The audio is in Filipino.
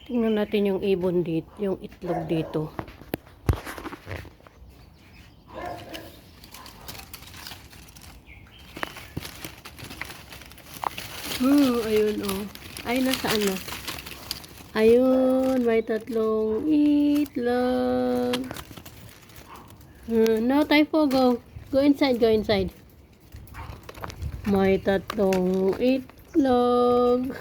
Tingnan natin yung ibon dito, yung itlog dito. Ayun oh. Ay, nasaan na? Ayun, may tatlong itlog. No, Typho, go. Go inside, go inside. May tatlong itlog.